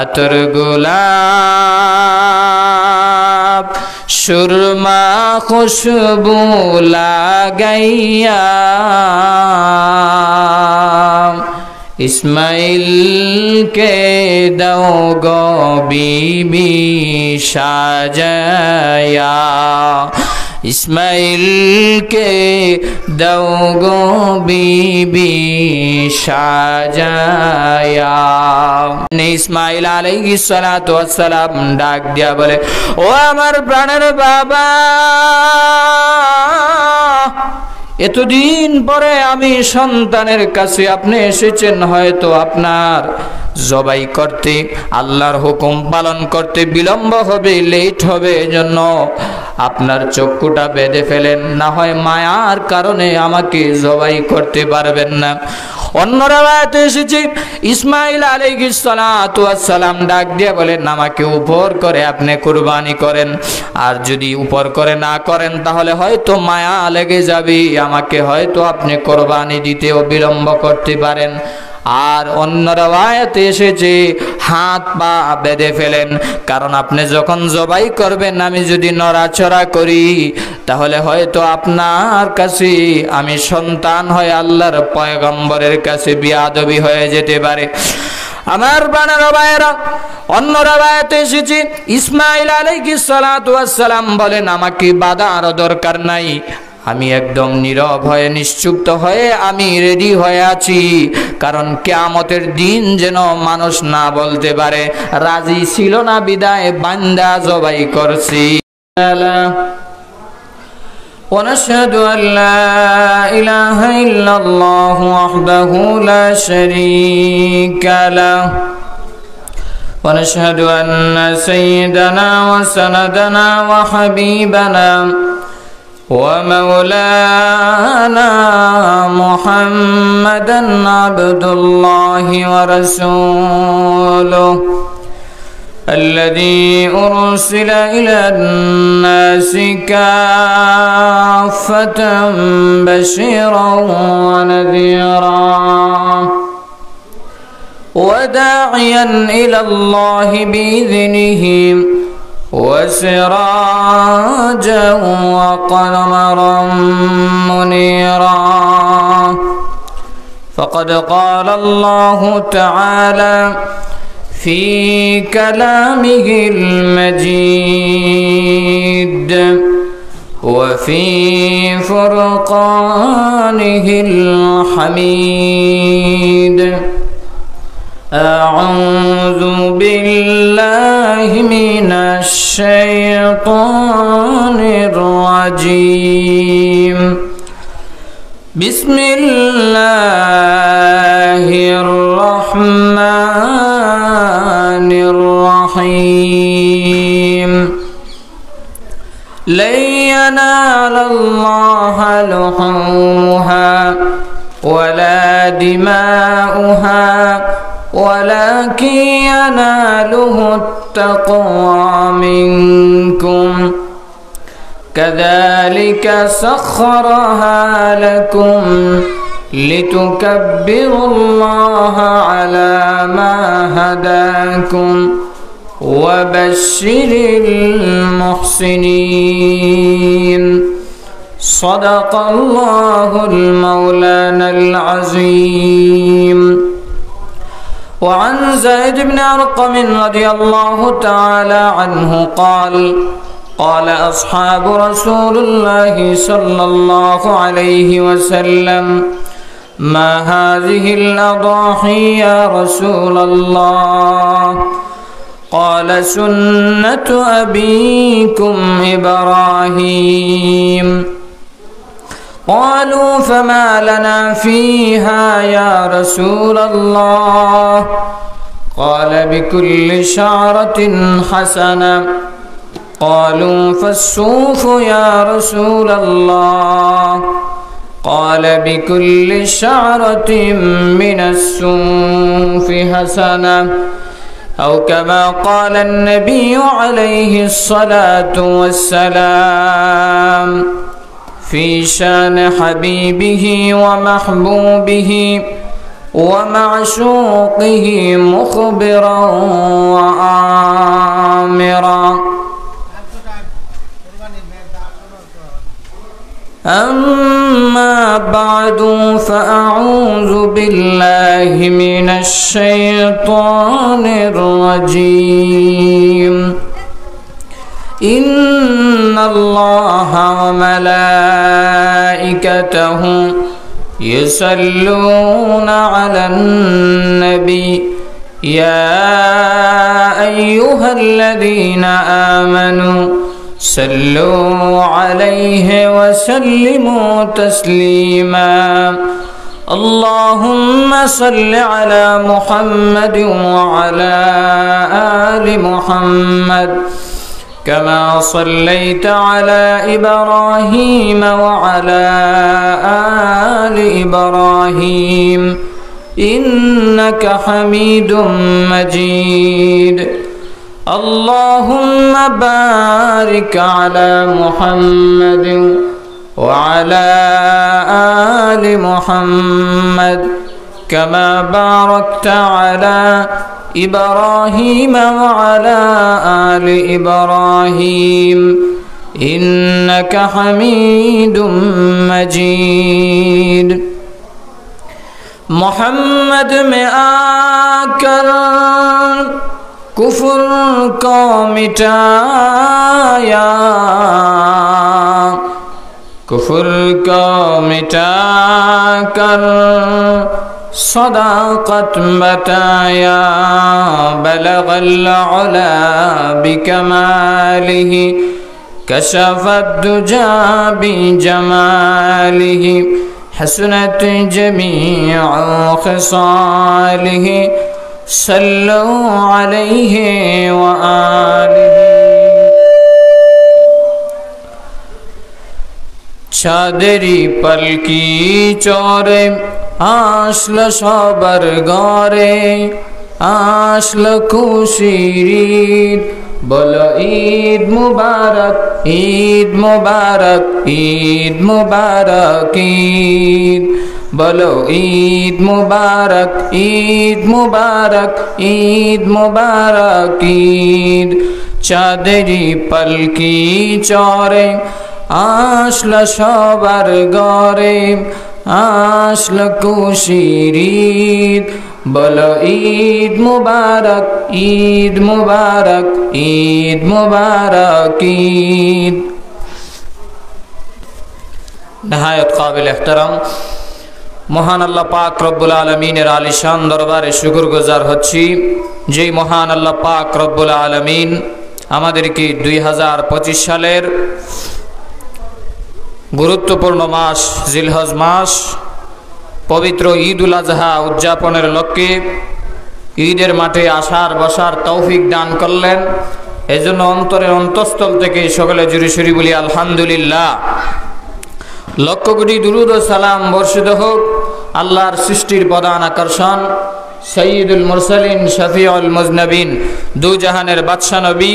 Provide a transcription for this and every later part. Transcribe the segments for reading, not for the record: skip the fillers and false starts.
আতর গোলাপ সুরমা খুশবু লাগাইয়া ইসমাইল কে দাও গো বিবি সাজায়া ইসমাইল কে দাও গো বিবি সাজায়া। ইসমাইল আলাইহিস সালাতু ওয়াস সালাম ডাক দিয়া বলে, ও আমার প্রাণের বাবা, এতদিন পরে আমি সন্তানের কাছে আপনি এসেছেন, হয়তো আপনার জবাই করতে, আল্লাহর হুকুম পালন করতে বিলম্ব হবে, লেট হবে, এজন্য আপনার চক্ষুটা বেঁধে ফেলেন, না হয় মায়ার কারণে আমাকে জবাই করতে পারবেন না। অন্য রাওয়ায়াতে এসেছে ইসমাইল আলাইহিস সালাতু ওয়াস সালাম ডাক দিয়ে বলেন, আমাকে উপর করে আপনি কুরবানি করেন, আর যদি উপর করে না করেন তাহলে হয়তো মায়া লেগে যাবে, আমাকে হয়তো আপনি কুরবানি দিতেও বিলম্ব করতে পারেন। আর অন্য রাওয়ায়াতে এসেছে হাত পা বেঁধে ফেলেন, কারণ আপনি যখন জবাই করবেন আমি যদি নড়াচড়া করি তাহলে হয়তো আপনার কাছে আমি সন্তান হয়ে আল্লাহর পয়গম্বরের কাছে বিয়াদবি হয়ে যেতে পারে। আমার বানানো ভাইয়েরা, অন্য রাওয়ায়াতে এসেছে ইসমাইল আলাইহিস সালাতু ওয়াস সালাম বলেন, আমাকে বাধার দরকার নাই, আমি একদম নীরব হয়ে নিশ্চুপ হয়ে আমি রেডি হয়ে আছি, কারণ কিয়ামতের দিন যেন মানুষ না বলতে পারে রাজি ছিল না বিদায় বান্দা জবাই করছি। ونشهد أن لا إله إلا الله وحده لا شريك له ونشهد أن سيدنا وسندنا وحبيبنا ومولانا محمدا عبد الله ورسوله الذي أرسل إلى الناس كافة بشيرا ونذيرا وداعيا إلى الله بإذنه وسراجا وقمرا منيرا فقد قال الله تعالى في كلامه المجيد وفي فرقانه الحميد أعوذ بالله من الشيطان الرجيم بسم الله الرحمن الرحيم لن ينال الله لحومها ولا دماؤها ولكن يناله التقوى منكم كذلك سخرها لكم لتكبروا الله على ما هداكم وبشر المحسنين صدق الله المولانا العظيم وعن زيد بن أرقم رضي الله تعالى عنه قال قال أصحاب رسول الله صلى الله عليه وسلم ما هذه الأضاحي يا رسول الله قال سنة أبيكم إبراهيم قالوا فما لنا فيها يا رسول الله قال بكل شعرة حسنة قالوا فالصوف يا رسول الله قال بكل شعرة من الصوف حسنة أو كما قال النبي عليه الصلاة والسلام في شان حبيبه ومحبوبه ومعشوقه مخبرا وآمرا. أما بعد فأعوذ بالله من الشيطان الرجيم. إن الله وملائكته يصلون على النبي يا أيها الذين آمنوا صلوا عليه وسلموا تسليما. اللهم صل على محمد وعلى آل محمد كما صليت على إبراهيم وعلى آل إبراهيم إنك حميد مجيد. اللهم بارك على محمد وعلى آل محمد كما باركت على إبراهيم وعلى آل إبراهيم إنك حميد مجيد. محمد में आकर कुफ्र को मिटाया, कुफ्र को मिटाकर सदाकत बताया. बलगल उला बिकमालिही कशफत दुजा बिजमालिही हसनत जमीअ खिसालिही सल्लु अलैहि व आलिही. चादरी पलकी चोरे আসলো সবার ঘরে, আসলো খুশির ঈদ, বলো ঈদ মুবারক, ঈদ মুবারক, ঈদ মুবারক ঈদ, বলো ঈদ মুবারক, ঈদ মুবারক, ঈদ মুবারক ঈদ. চাঁদেরি পলকি চরে আসলো সবার ঘরে, আসলো খুশির ঈদ, বলো ঈদ মুবারক, ঈদ মুবারক, ঈদ মুবারক ঈদ. নিহায়ত কাবিল ইহতারাম মহান আল্লাহ পাক রব্বুল আলামিনের আলিশান দরবারে শুকরগুজার হচ্ছি, যেই মহান আল্লাহ পাক রব্বুল আলামিন আমাদেরকে 2025 সালের গুরুত্বপূর্ণ মাস জিলহজ মাস পবিত্র ঈদ উল আজহা উদযাপনের লক্ষ্যে ঈদের মাঠে আসার বসার তৌফিক দান করলেন। এজন্য অন্তরের অন্তঃস্থল থেকে সকলে জুড়ে সুরি বলি আলহামদুলিল্লাহ। লক্ষ কোটি দুরুদ ও সালাম বর্ষিত হোক আল্লাহর সৃষ্টির প্রধান আকর্ষণ সৈয়দুল মুরসালিন শফিউল মুজনবিন দু জাহানের বাদশা নবী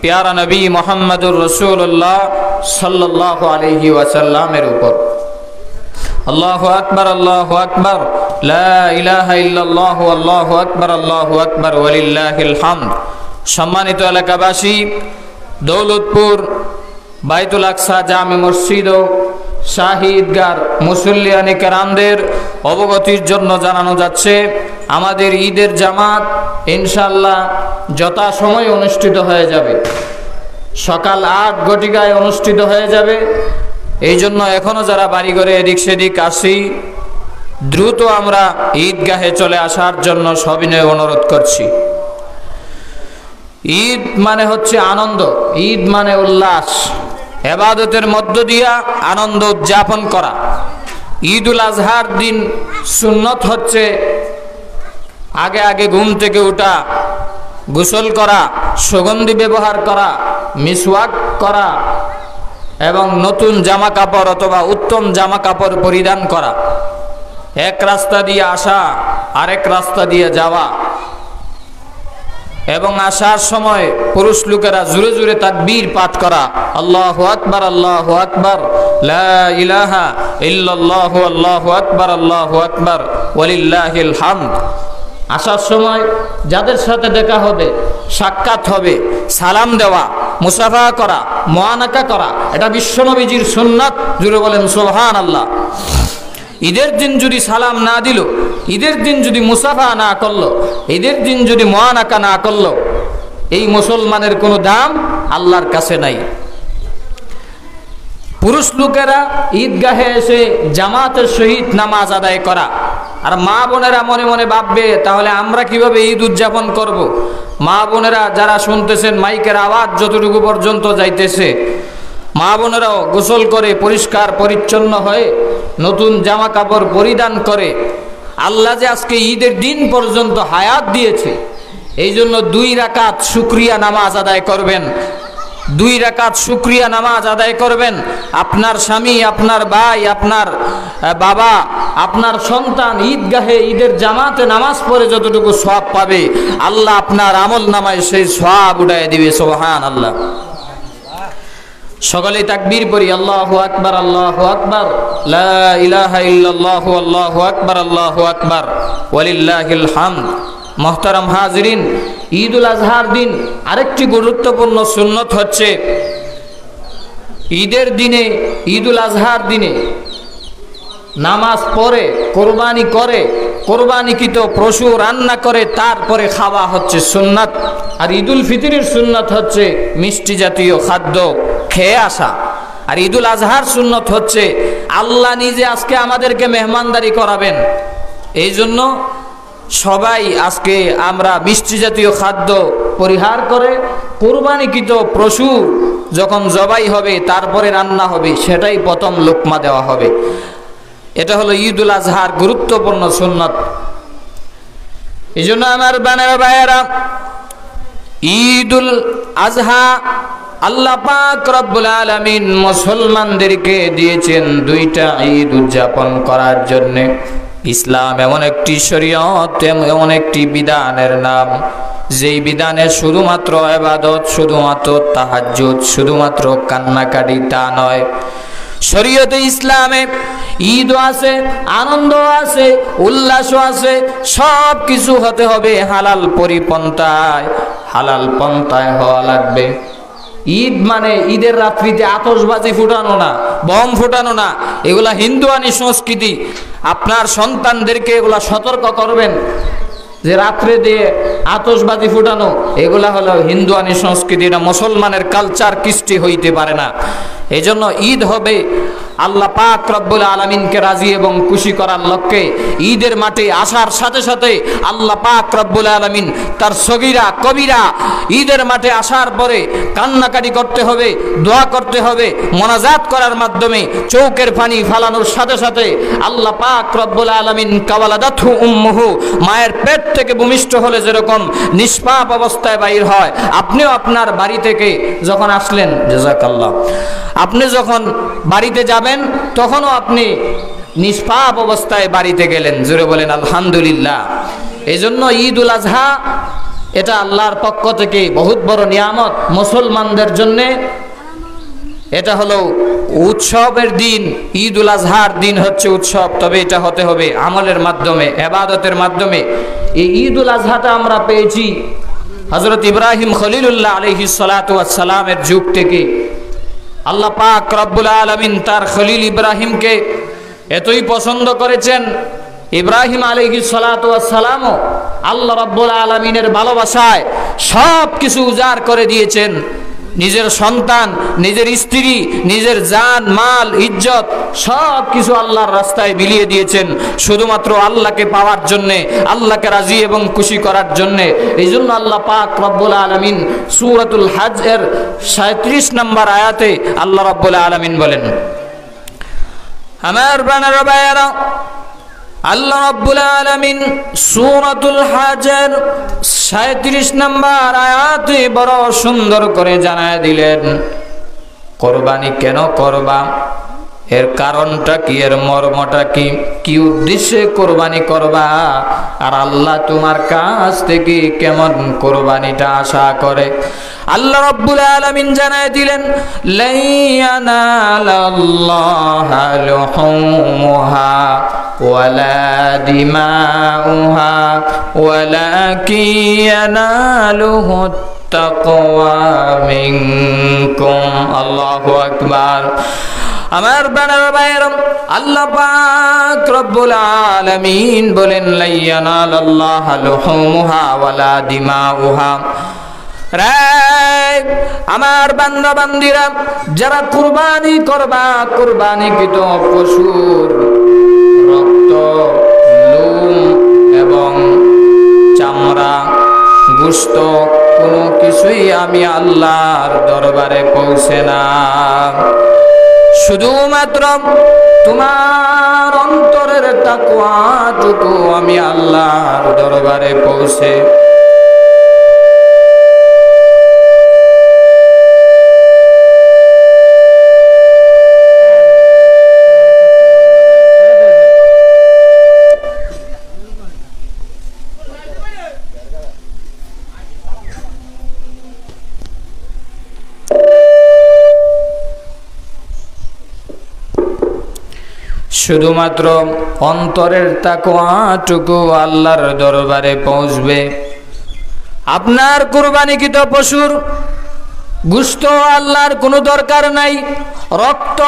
প্যারা নবী মুহাম্মদুর রাসূলুল্লাহ সাল্লাল্লাহু আলাইহি ওয়াসাল্লামের উপর। আল্লাহু আকবার, আল্লাহু আকবার, লা ইলাহা ইল্লাল্লাহু, আল্লাহু আকবার, আল্লাহু আকবার, ওয়ালিল্লাহিল হামদ। সম্মানিত এলাকাবাসী, দৌলতপুর বাইতুল আকসা জামে মসজিদ ও শাহী ঈদগার মুসল্লিয়ানে কেরামদের অবগতির জন্য জানানো যাচ্ছে, আমাদের ঈদের জামাত ইনশাআল্লাহ যথাসময়ে অনুষ্ঠিত হয়ে যাবে। সকাল 8 ঘটিকায় অনুষ্ঠিত হয়ে যাবে। এই জন্য এখনো যারা বাড়িঘরে এদিক সেদিক আসি, দ্রুত আমরা ঈদগাহে চলে আসার জন্য সবিনয় অনুরোধ করছি। ঈদ মানে হচ্ছে আনন্দ, ঈদ মানে উল্লাস, ইবাদতের মধ্য দিয়া আনন্দ উদযাপন করা। ঈদ উল আজহার দিন সুন্নত হচ্ছে আগে আগে ঘুম থেকে ওঠা, গোসল করা, সুগন্ধি ব্যবহার করা, মিসওয়াক করা এবং নতুন জামা কাপড় অথবা উত্তম জামা কাপড় পরিধান করা। এক রাস্তা দিয়ে আসা, আরেক রাস্তা দিয়ে যাওয়া এবং আসার সময় পুরুষ লোকেরা জোরে জোরে তাকবীর পাঠ করা, আল্লাহু আকবার, আল্লাহু আকবার, লা ইলাহা ইল্লাল্লাহু, আল্লাহু আকবার, আল্লাহু আকবার, ওয়ালিল্লাহিল হামদ। আসার সময় যাদের সাথে দেখা হবে, সাক্ষাৎ হবে, সালাম দেওয়া, মুসাফা করা, মুআনাকা করা, এটা বিশ্বনবীজির সুন্নাত। জুড়ে বলেন সুবহানাল্লাহ। ঈদের দিন যদি সালাম না দিল, ঈদের দিন যদি মুসাফা না করলো, ঈদের দিন যদি মুআনাকা না করলো, এই মুসলমানের কোনো দাম আল্লাহর কাছে নাই। পুরুষ লোকেরা ঈদগাহে এসে জামাতের সহিত নামাজ আদায় করা, আর মা বোনেরা মনে মনে ভাববে তাহলে আমরা কিভাবে ঈদ উদযাপন করব। মা বোনেরা যারা শুনতেছেন, মাইকের আওয়াজ যতটুকু পর্যন্ত যাইতেছে, মা বোনেরাও গোসল করে পরিষ্কার পরিচ্ছন্ন হয়ে নতুন জামা কাপড় পরিধান করে, আল্লাহ যে আজকে ঈদের দিন পর্যন্ত হায়াত দিয়েছে, এই জন্য 2 রাকাত শুকরিয়া নামাজ আদায় করবেন। 2 রাকাত শুকরিয়া নামাজ আদায় করবেন। আপনার স্বামী, আপনার ভাই, আপনার বাবা, আপনার সন্তান ঈদগাহে ঈদের জামাতে নামাজ পড়ে যতটুকু সওয়াব পাবে, আল্লাহ আপনার আমল নামায় সেই সওয়াব উঠায় দিবে। সুবহানাল্লাহ। সকলে তাকবীর পড়ি, আল্লাহু আকবার, আল্লাহু আকবার, লা ইলাহা ইল্লাল্লাহু, আল্লাহু আকবার, আল্লাহু আকবার, ওয়ালিল্লাহিল হামদ। মুহতারাম হাজিরিন, ঈদুল আজহার দিন আরেকটি গুরুত্বপূর্ণ সুন্নত হচ্ছে, ঈদের দিনে, ঈদুল আজহার দিনে নামাজ পড়ে কোরবানি করে, কোরবানিকৃত পশু রান্না করে তারপরে খাওয়া হচ্ছে সুন্নাত। আর ঈদুল ফিতরের সুন্নাত হচ্ছে মিষ্টি জাতীয় খাদ্য খেয়ে আসা। আর ঈদুল আজহার সুন্নত হচ্ছে আল্লাহ নিজে আজকে আমাদেরকে মেহমানদারি করাবেন, এই জন্য সবাই আজকে আমরা মিষ্টি জাতীয় খাদ্য পরিহার করে কোরবানিকৃত পশু যখন জবাই হবে তারপরে রান্না হবে, সেটাই প্রথম লোকমা দেওয়া হবে। এটা হলো ঈদুল আজহার গুরুত্বপূর্ণ সুন্নত। এই জন্য আমার বানার ভাইয়েরা, ঈদুল আজহা আল্লাহ পাক রব্বুল আলামিন মুসলমানদেরকে দিয়েছেন 2টা ঈদ উদযাপন করার জন্য। ইসলাম এমন একটি শরীয়ত, এমন একটি বিধানের নাম, যেই বিধানে শুধুমাত্র ইবাদত, শুধুমাত্র তাহাজ্জুদ, শুধুমাত্র কান্নাকাটি তা নয়। শরীয়তে ইসলামে ঈদও আছে, আনন্দ আছে, উল্লাসও আছে, সব কিছু হতে হবে হালাল পরিপন্থায়, হালাল পন্থায় হওয়া লাগবে। ঈদ মানে ঈদের রাত্রিতে আতশবাজি ফুটানো না, বম ফুটানো না, এগুলা হিন্দুয়ানি সংস্কৃতি। আপনার সন্তানদেরকে এগুলা সতর্ক করবেন যে রাত্রে দিয়ে আতশবাজি ফুটানো এগুলা হলো হিন্দুয়ানি সংস্কৃতি, এটা মুসলমানের কালচার, কৃষ্টি হইতে পারে না। এই জন্য ঈদ হবে আল্লাহ পাক রব্বুল আলামিনকে রাজি এবং খুশি করার লক্ষ্যে। ঈদের মাঠে আসার সাথে সাথে আল্লাহ পাক রব্বুল আলামিন তার সগীরা কবিরা ঈদের মাঠে আসার পরে কান্নাকাটি করতে হবে, দোয়া করতে হবে, মোনাজাত করার মাধ্যমে চৌকের পানি ফালানোর সাথে সাথে আল্লাহ পাক রব্বুল আলামিন কাওয়ালাদাতহু উম্মুহু, মায়ের পেট থেকে ভূমিষ্ঠ হলে যেরকম নিষ্পাপ অবস্থায় বাইর হয়, আপনিও আপনার বাড়ি থেকে যখন আসলেন, জাযাকাল্লাহ, আপনি যখন বাড়িতে যাবেন তখনও আপনি নিষ্পাপ অবস্থায় বাড়িতে গেলেন। জোরে বলেন আলহামদুলিল্লাহ। এই জন্য ঈদুল আজহা এটা আল্লাহর পক্ষ থেকে বহুত বড় নিয়ামত মুসলমানদের জন্যে। এটা হলো উৎসবের দিন। ঈদুল আজহার দিন হচ্ছে উৎসব, তবে এটা হতে হবে আমলের মাধ্যমে, ইবাদতের মাধ্যমে। এই ঈদুল আজহাটা আমরা পেয়েছি হযরত ইব্রাহিম খলিলুল্লাহ আলাইহিস সালাতু ওয়াস সালামের যুগ থেকে। আল্লাহ পাক রব্বুল আলামিন তার খলিল ইব্রাহিমকে এতই পছন্দ করেছেন, ইব্রাহিম আলাইহিস সালাতু ওয়াস সালামও আল্লাহ রব্বুল আলামিনের ভালোবাসায় সব কিছু উজাড় করে দিয়েছেন। নিজের সন্তান, নিজের স্ত্রী, নিজের জান মাল ইজ্জত সব কিছু আল্লাহর রাস্তায় বিলিয়ে দিয়েছেন শুধুমাত্র আল্লাহকে পাওয়ার জন্যে, আল্লাহকে রাজি এবং খুশি করার জন্যে। এই জন্য আল্লাহ পাক রব্বুল আলামিন সূরাতুল হজ এর 37 নম্বর আয়াতে আল্লাহ রব্বুল আলামিন বলেন, আমার বানারা ভাইয়েরা, আল্লাহ রাব্বুল আলামিন সূরাতুল হজের 37 নম্বর আয়াতে বড় সুন্দর করে জানায় দিলেন কোরবানি কেন করবা, এর কারণটা কি, এর মর্মটা কি, কি উদ্দেশ্যে কোরবানি করবা, আর আল্লাহ তোমার কাছ থেকে কেমন কোরবানিটা আশা করে। আল্লাহ রাব্বুল আলামিন জানায় দিলেন, লা ইয়ানালাল্লাহা লুহুমুহা ওয়ালা দিমাউহা ওয়ালাকিন ইয়ানালুহু তাকওয়া মিনকুম। আল্লাহু আকবার। আমার বানার ভাইয়েরা, আল্লাহ পাক রব্বুল আলামিন বলেন লা ইয়ানালাল্লাহা লুহুমুহা ওয়ালা দিমাউহা। আমার বান্দা বান্দিরা, যারা কুরবানি করবা, কুরবানিকৃত পশুর রক্ত, লোম এবং চামড়া, গোশত কোনো কিছুই আমি আল্লাহর দরবারে পৌঁছে না। শুধুমাত্র তোমার অন্তরের তাকওয়াটুকু আমি আল্লাহর দরবারে পৌঁছে। শুধুমাত্র অন্তরের তাকওয়াটুকু আল্লাহর দরবারে পৌঁছবে। আপনার কুরবানিকৃত পশুর গোশত আল্লাহর কোনো দরকার নাই, রক্ত,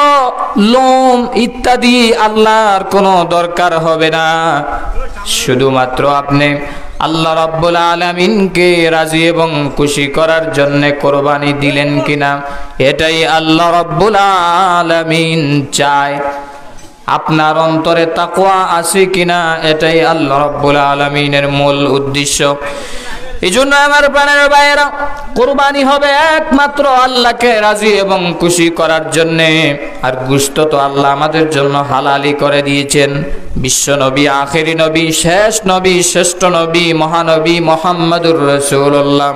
লোম ইত্যাদি আল্লাহর কোনো দরকার হবে না। শুধুমাত্র আপনি আল্লাহ রাব্বুল আলামিনকে রাজি এবং খুশি করার জন্য কুরবানি দিলেন কিনা, এটাই আল্লাহ রাব্বুল আলামিন চায়। আপনার অন্তরে তাকওয়া আছে কিনা, এটাই আল্লাহ রাব্বুল আলামিনের মূল উদ্দেশ্য। এই জন্য আমার প্রাণের ভাইয়েরা, কুরবানি হবে একমাত্র আল্লাহকে রাজি এবং খুশি করার জন্যে। আর গোশত তো আল্লাহ আমাদের জন্য হালালি করে দিয়েছেন। বিশ্ব নবী, আখেরি নবী, শেষ নবী, শ্রেষ্ঠ নবী, মহানবী মুহাম্মদুর রাসূলুল্লাহ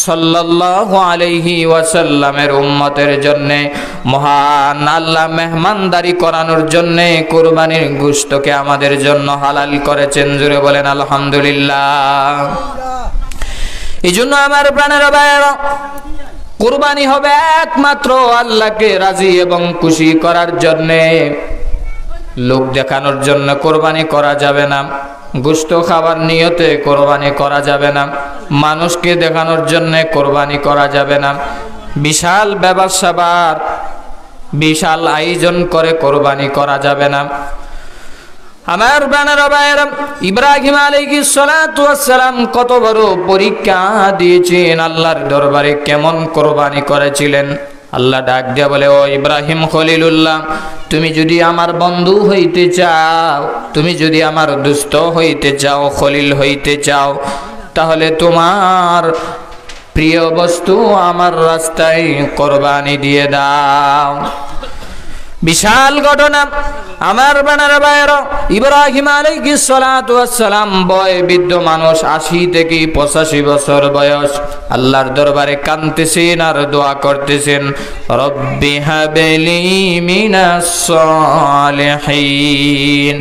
সাল্লাল্লাহু আলাইহি ওয়াসাল্লামের উম্মতের জন্যে, মহান আল্লাহ মেহমানদারি করানোর জন্যে কুরবানির গোশতকে আমাদের জন্য হালাল করেছেন। জোরে বলেন আলহামদুলিল্লাহ। এই জন্য আমার প্রাণের ভাইয়েরা, কুরবানি হবে একমাত্র আল্লাহকে রাজি এবং খুশি করার জন্যে। লোক দেখানোর জন্য কুরবানি করা যাবে না, গোশত খাবার নিয়তে কুরবানি করা যাবে না, মানুষকে দেখানোর জন্য কুরবানি করা যাবে না, বিশাল ব্যবসাবার বিশাল আয়োজন করে কুরবানি করা যাবে না। আমার প্রাণের ভাইয়েরা, ইব্রাহিম আলাইহিস সালাতু ওয়াস সালাম কত বড় পরীক্ষা দিয়েছেন আল্লাহর দরবারে, কেমন কুরবানি করেছিলেন। আল্লাহ ডাক দিয়া বলে, ও ইব্রাহিম খলিলুল্লাহ, তুমি যদি আমার বন্ধু হইতে চাও, তুমি যদি আমার দোস্ত হইতে চাও, খলিল হইতে চাও, তাহলে তোমার প্রিয় বস্তু আমার রাস্তায় কুরবানি দিয়ে দাও। বিশাল ঘটনা। আমার বানার ভাইয়েরা, ইব্রাহিম আলাইহিস সালাতু ওয়াস সালাম বয় বৃদ্ধ মানুষ, ৮০ থেকে ৮৫ বছর বয়স, আল্লাহর দরবারে কাঁদতেছেন আর দোয়া করতেছেন, রব্বি হাবলি মিনাস সালিহিন।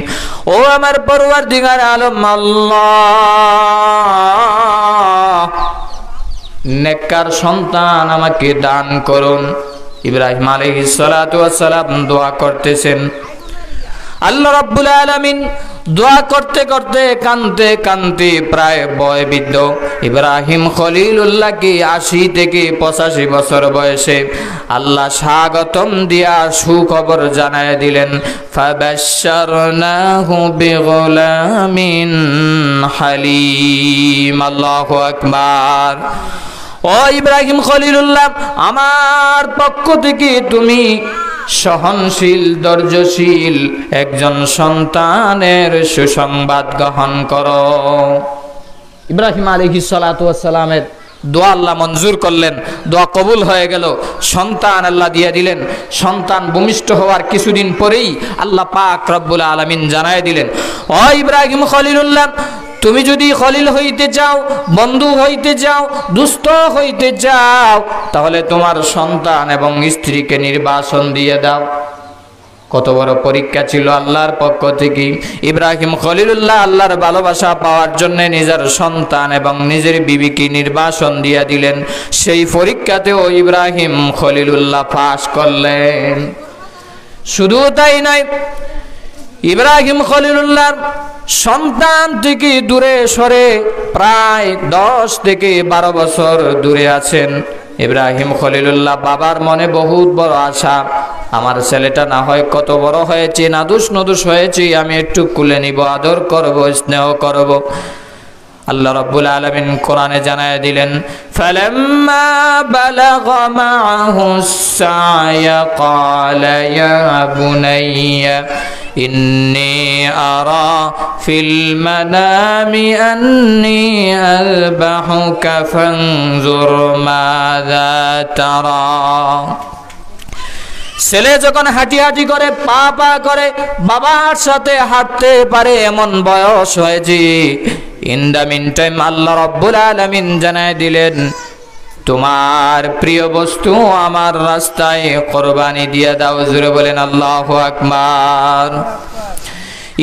ও আমার পরওয়ারদিগার আলম আল্লাহ, নেককার সন্তান আমাকে দান করুন। ইব্রাহিম আলাইহিস সালাতু ওয়াস সালাম দোয়া করতেছেন। আল্লাহ রাব্বুল আলামিন দোয়া করতে করতে কাঁদতে কাঁদতে প্রায় বয়বৃদ্ধ ইব্রাহিম খলিলুল্লাহকে ৮০ থেকে ৮৫ বছর বয়সে আল্লাহ স্বাগতম দিয়া সুখবর জানায় দিলেন, ফাবাশশারনাহু বিগুলামিন হালিম। আল্লাহু আকবার। ও ইব্রাহিম খলিলুল্লাহ, আমার পক্ষ থেকে তুমি সহনশীল, ধৈর্যশীল একজন সন্তানের সুসংবাদ গ্রহণ করো। ইব্রাহিম আলাইহিস সালাতু ওয়াস সালামের দোয়া আল্লাহ মঞ্জুর করলেন, দোয়া কবুল হয়ে গেল, সন্তান আল্লাহ দিয়ে দিলেন। সন্তান ভূমিষ্ঠ হওয়ার কিছুদিন পরেই আল্লাহ পাক রব্বুল আলামিন জানায় দিলেন, ও ইব্রাহিম খলিলুল্লাহ, তুমি যদি খলিল হইতে চাও, বন্ধু হইতে চাও, দুস্থ হইতে চাও, তাহলে তোমার সন্তান এবং স্ত্রীকে নির্বাসন দিয়ে দাও। কত বড় পরীক্ষা ছিল আল্লাহর পক্ষ থেকে। ইব্রাহিম খলিলুল্লাহ আল্লাহর ভালোবাসা পাওয়ার জন্য নিজের সন্তান এবং নিজের বিবিকে নির্বাসন দিয়ে দিলেন। সেই পরীক্ষাতেও ইব্রাহিম খলিলুল্লাহ পাস করলেন। শুধু তাই নয়, ইব্রাহিম খলিলুল্লাহর সন্তান থেকে দূরে সরে প্রায় 10 থেকে 12 বছর দূরে আছেন। ইব্রাহিম খলিলুল্লাহ বাবার মনে বহুত বড় আশা, আমার ছেলেটা না হয় কত বড় হয়েছে, নাদুস নদুস হয়েছে, আমি একটু কুলে নিব, আদর করব, স্নেহ করব। আল্লাহ রাব্বুল আলামিন কোরআনে জানায় দিলেন, ফালাম্মা বালাগা মাআহুস সা'য়া ক্বালা ইয়া বুনাইয়া ইন্নী আরা ফিল মানামি আন্নী আযবাহুকা ফানজুর মাযা তারা। ছেলে যখন হাঁটি করে, পা করে, বাবার সাথে হাঁটতে পারে এমন বয়স হয়েছে। ইন দ্য মিন টাইম আল্লাহ রাব্বুল আলামিন জানায় দিলেন, তোমার প্রিয় বস্তু আমার রাস্তায় কোরবানি দিয়ে দাও। জোরে বলেন আল্লাহু আকবার।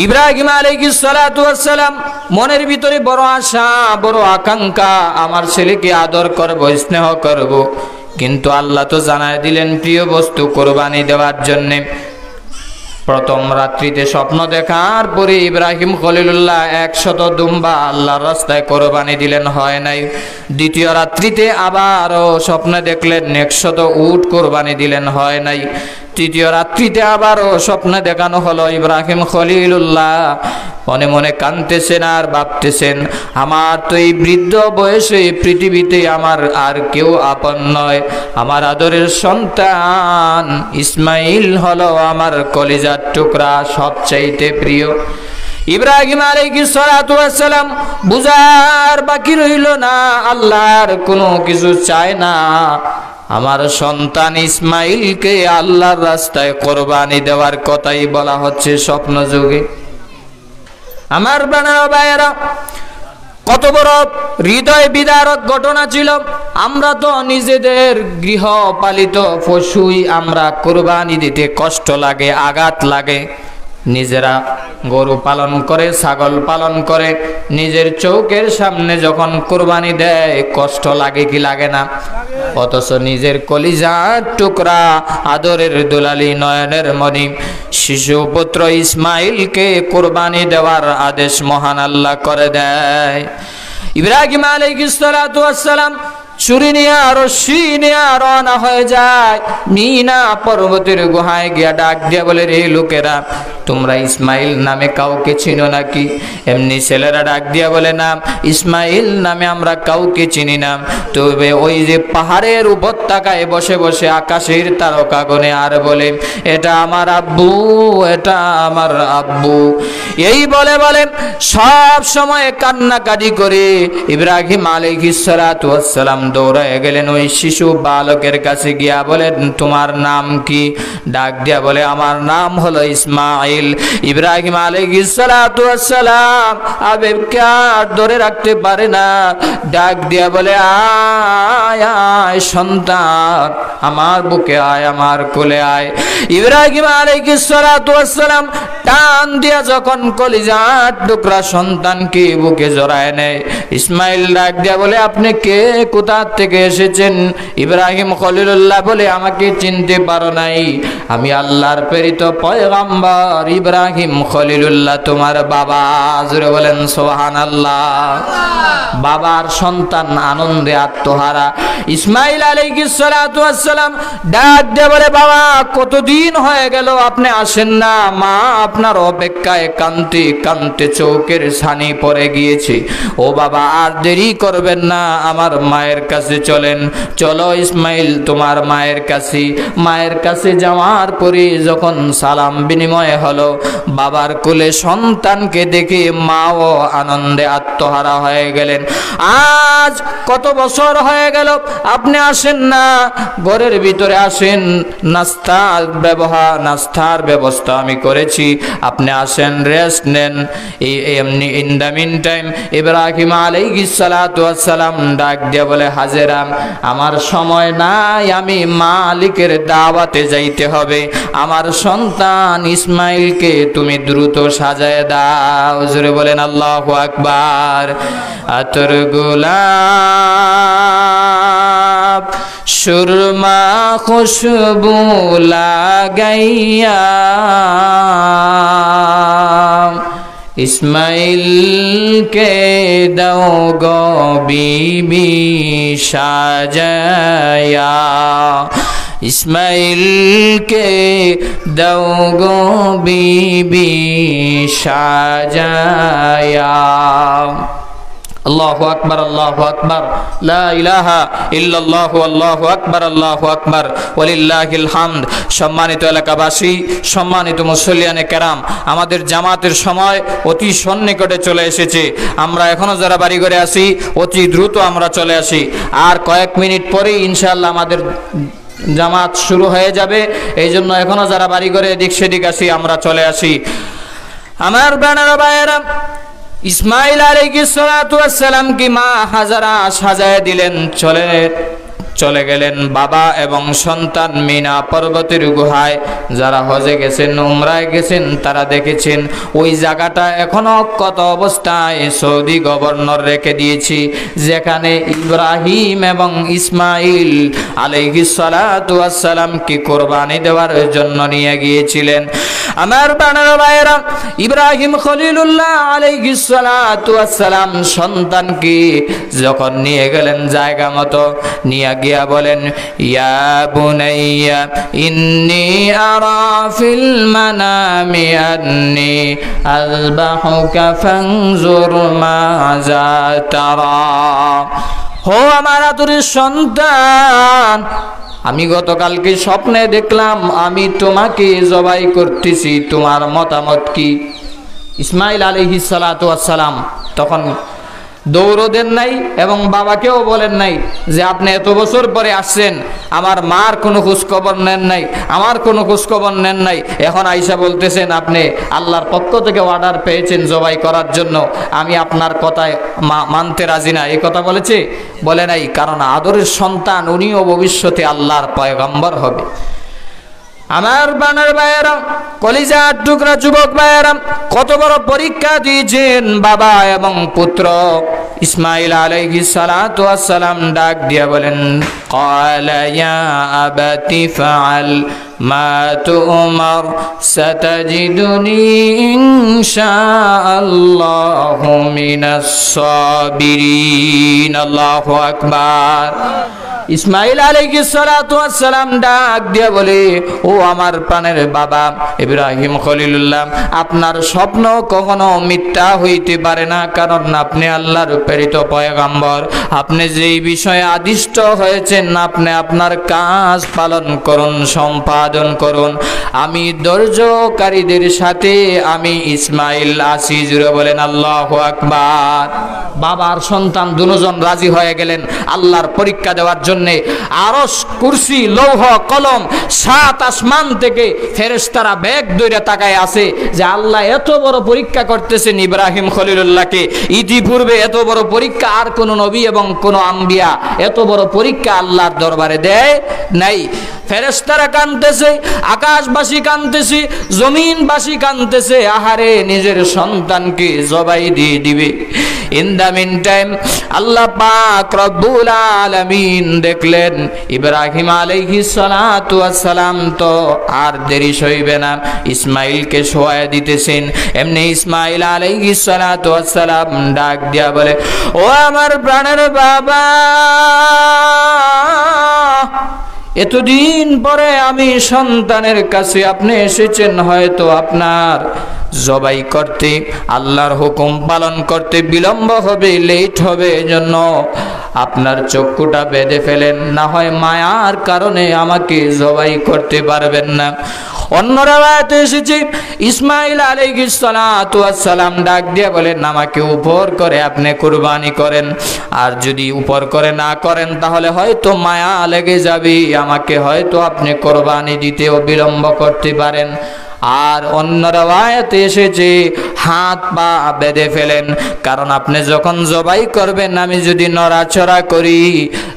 ইব্রাহিম আলাইহিস সালাতু ওয়াস সালাম মনের ভিতরে বড় আশা, বড় আকাঙ্ক্ষা, আমার ছেলেকে আদর করব, স্নেহ করব। কিন্তু আল্লাহ তো জানায় দিলেন প্রিয় বস্তু কোরবানি দেওয়ার জন্য। প্রথম রাত্রিতে স্বপ্ন দেখার পরে ইব্রাহিম খলিলুল্লাহ 100 দুম্বা আল্লাহর রাস্তায় কোরবানি দিলেন, হয় নাই। দ্বিতীয় রাত্রিতে আবারও স্বপ্ন দেখলেন 100 উট কোরবানি দিলেন, হয় নাই। তৃতীয় রাত্রিতে আবারও স্বপ্ন দেখানো হলো। ইব্রাহিম খলিলুল্লাহ মনে মনে কাঁদতেছেন আর ভাবতেছেন, আমার তো এই বৃদ্ধ বয়সে পৃথিবীতে আমার আর কেউ আপন নয়। আমার আদরের সন্তান ইসমাইল হলো আমার কলিজার টুকরা, সবচাইতে প্রিয়। ইব্রাহিম আলাইহিস সালাতু ওয়াস সালাম বুঝার বাকি রইল না, আল্লাহর কোনো কিছু চায় না। আমার সন্তান ইসমাইলকে আল্লাহর রাস্তায় কোরবানি দেওয়ার কথাই বলা হচ্ছে স্বপ্ন যুগে। আমার বানানো ভাইয়েরা, কত বড় হৃদয় বিদারক ঘটনা ছিল। আমরা তো নিজেদের গৃহপালিত পশুই আমরা কোরবানি দিতে কষ্ট লাগে, আঘাত লাগে। নিজেরা গরু পালন করে, ছাগল পালন করে, নিজের চৌকের সামনে যখন কোরবানি দেয় কষ্ট লাগে কি লাগে না? অথচ নিজের কলিজার টুকরা, আদরের দুলালি, নয়নের মণি শিশু পুত্র ইসমাইলকে কোরবানি দেওয়ার আদেশ মহান আল্লাহ করে দেয়। ইব্রাহিম আলাইহিস সালাতু ওয়াস সালাম ছুরি নিয়ে রশি নিয়ে রওনা হয়ে যায়। মিনা পর্বতের গুহায় গিয়া ডাক দিয়া বলে, রে লোকেরা, তোমরা ইসমাইল নামে কাউকে চিনো নাকি? এমনি ছেলেরা ডাক দিয়া বলে, না, ইসমাইল নামে আমরা কাউকে চিনি না। তবে ওই যে পাহাড়ের উপত্যকায় বসে বসে আকাশের তারকা গণে আর বলে, এটা আমার আব্বু, এটা আমার আব্বু। এই বলে বলে সব সময় কান্নাকাটি করে ইব্রাহিম আলাইহিস সালাতু ওয়াস সালাম দৌড়ায় গেলেন ওই শিশু বালকের কাছে, গিয়া বলেন, তোমার নাম কি? ডাক দিয়া বলে, আমার নাম হলো ইসমাইল। ইব্রাহিম আলাইহিস সালাতু ওয়াস সালাম আবেগকে আর ধরে রাখতে পারে না, ডাক দিয়া বলে, আয় আয় সন্তান, আমার বুকে আয়, আমার কোলে আয়। ইব্রাহিম আলাইহিস সালাতু ওয়াস সালাম টান দিয়া যখন কলিজার টুকরা সন্তানকে বুকে জড়ায় নেয়, ইসমাইল ডাক দিয়া বলে, আপনি কে, কোথা থেকে এসেছেন? ইব্রাহিম খলিলুল্লাহ বলে, আমাকে চিনতে পারো নাই? আমি আল্লাহর প্রেরিত পয়গম্বর ইব্রাহিম খলিলুল্লাহ, তোমার বাবা। জোরে বলেন সুবহানাল্লাহ। বাবার সন্তান আনন্দে আত্মহারা। ইসমাইল আলাইহিস সালাতু ওয়াস সালাম ডাক দিয়ে বলে, বাবা, কতদিন হয়ে গেল আপনি আসেন না? মা আপনার অপেক্ষায় কাঁদতে কাঁদতে চৌকের ছানি পড়ে গিয়েছে। ও বাবা, আর দেরি করবেন না, আমার মায়ের কাছে চলেন। চলো ইসমাইল, তোমার মায়ের কাছে। মায়ের কাছে যাওয়ার পরে যখন সালাম বিনিময় হলো, বাবার কোলে সন্তানকে দেখে মাও আনন্দে আত্মহারা হয়ে গেলেন। আজ কত বছর হয়ে গেল আপনি আসেন না, ঘরের ভিতরে আসেন, নাস্তার ব্যবস্থা আমি করেছি, আপনি আসেন, রেস্ট নেন। এমনি ইন দ্য মিন টাইম ইব্রাহিম আলাইহিস সালাতু ওয়াস সালাম ডাক দিয়ে বলে, হাজেরা, আমার সময় নাই, আমি মালিকের দাওয়াতে যাইতে হবে। আমার সন্তান ইসমাইলকে তুমি দ্রুত সাজায় দাও। জোরে বলেন আল্লাহু আকবার। আতর গোলাপ সুরমা খুশবু লাগাইয়া ইসমাইলকে দাও গো বিবি সাজায়া ইসমাইলকে দাও গো বিবি সাজায়া আল্লাহু আকবার আল্লাহু আকবার লা ইলাহা ইল্লাল্লাহু আল্লাহু আকবার আল্লাহু আকবার ওয়ালিল্লাহিল হামদ। সম্মানিত এলাকাবাসী, সম্মানিত মুসল্লিয়ানে কেরাম, আমাদের জামাতের সময় অতি সন্নিকটে চলে এসেছে। আমরা এখনো যারা বাড়ি ঘরে আছি অতি দ্রুত আমরা চলে আসি, আর কয়েক মিনিট পরেই ইনশাআল্লাহ আমাদের জামাত শুরু হয়ে যাবে। এই জন্য এখনো যারা বাড়ি ঘরে এদিক সেদিক আসি আমরা চলে আসি। আমার বানারা ভাইয়েরা, ইসমাইল আলাইহিস সালাতু ওয়াস সালাম কি মা হাজারা সাজায় দিলেন, চলে গেলেন বাবা এবং সন্তান মিনা পর্বতের গুহায়। যারা হজে গেছেন, উমরায় গেছেন, তারা দেখেছেন ওই জায়গাটা এখনো কত অবস্থায় সৌদি গভর্নর রেখে দিয়েছি, যেখানে ইব্রাহিম এবং ইসমাইল আলাইহিস সালাতু ওয়াস সালাম কি কোরবানি দেওয়ার জন্য নিয়ে গিয়েছিলেন। আমার বানানো ভাইয়েরা, ইব্রাহিম খলিলুল্লাহ আলাইহিস সালাতু ওয়াস সালাম সন্তানকে যখন নিয়ে গেলেন জায়গা মতো, নিয়ে গিয়া বলেন, ইয়া বুনাইয়া ইন্নী আরা ফিল মানামি আন্নী আযবাহুকা ফানজুর মাযা তারা। হো আমার আদরের সন্তান, আমি গতকালকে স্বপ্নে দেখলাম আমি তোমাকে জবাই করতেছি, তোমার মতামত কি? ইসমাইল আলাইহিস সালাতু ওয়াস সালাম তখন দৌড় দেন নাই এবং বাবাকেও বলেন নাই যে আপনি এত বছর পরে আসছেন, আমার মার কোনো খোঁজখবর নেন নাই, আমার কোনো খোঁজখবর নেন নাই। এখন আইসা বলতেছেন আপনি আল্লাহর পক্ষ থেকে অর্ডার পেয়েছেন জবাই করার জন্য, আমি আপনার কথায় মানতে রাজি না। এই কথা বলে নাই, কারণ আদরের সন্তান উনিও ভবিষ্যতে আল্লাহর পয়গম্বর হবে। আমার বানার ভাইয়েরা, কলিজার টুকরা যুবক ভাইয়েরা, কত বড় পরীক্ষা দিয়েছেন বাবা এবং পুত্র। ইসমাইল আলাইহিস সালাতু ওয়াস সালাম ডাক দিয়া বলেন, ক্বালা ইয়া আবাতি ফাআল মা তুমার সাতাজিদুনি ইনশাআল্লাহু মিনাস সাবিরিন। আল্লাহু আকবার। ইসমাইল আলাইহিস সালাতু ওয়াস সালাম ডাক দিয়া বলে, ও আমার প্রাণের বাবা ইব্রাহিম খলিলুল্লাহ, আপনার স্বপ্ন কখনো মিথ্যা হইতে পারে না, কারণ আপনি আল্লাহর প্রেরিত পয়গম্বর। আপনি যেই বিষয়ে আদিষ্ট হয়েছেন আপনি আপনার কাজ পালন করুন, সম্পাদন করুন। আমি ধৈর্যকারীদের সাথে আমি ইসমাইল আছি। জুড়ে বলেন আল্লাহু আকবার। বাবার সন্তান দুজন রাজি হয়ে গেলেন আল্লাহর পরীক্ষা দেওয়ার জন্য। আরশ, কুরসি, লৌহ, কলম, সাত আসমান থেকে ফেরেশতারা ব্যাগ দইরা তাকায় আছে যে আল্লাহ এত বড় পরীক্ষা করতেছেন ইব্রাহিম খলিলুল্লাহকে। ইতিপূর্বে এত বড় পরীক্ষা আর কোন নবী এবং কোন আম্বিয়া এত বড় পরীক্ষা আল্লাহর দরবারে দেয় নাই। ফেরেশতারা কাঁদতেছে, আকাশবাসী কাঁদতেছে, জমিনবাসী কাঁদতেছে, আহারে নিজের সন্তানকে জবাই দিয়ে দিবে। ইন দা মিন টাইম আল্লাহ পাক রব্বুল আলামিন দেখলেন ইব্রাহিম আলাইহিস সালাতু ওয়াস সালাম তো আর দেরি সইবে না, ইসমাইলকে শোয়া দিতেছেন। এমনি ইসমাইল আলাইহিস সালাতু ওয়াস সালাম ডাক দিয়া বলে, ও আমার প্রাণের বাবা, এতদিন পরে আমি সন্তানের কাছে আপনি এসেছেন, হয়তো আপনার জবাই করতে, আল্লাহর হুকুম পালন করতে বিলম্ব হবে, লেট হবে, এজন্য আপনার চক্ষুটা বেঁধে ফেলেন, না হয় মায়ার কারণে আমাকে জবাই করতে পারবেন না। অন্য রাওয়ায়াতে এসেছে ইসমাইল আলাইহিস সালাতু ওয়াস সালাম ডাক দিয়ে বলেন, আমাকে উপর করে আপনি কুরবানি করেন, আর যদি উপর করে না করেন তাহলে হয়তো মায়া লেগে যাবে, আমাকে হয়তো আপনি কুরবানি দিতেও বিলম্ব করতে পারেন। আর অন্য রাওয়ায়াতে এসেছে হাত পা বেঁধে ফেলেন, কারণ আপনি যখন জবাই করবেন আমি যদি নড়াচড়া করি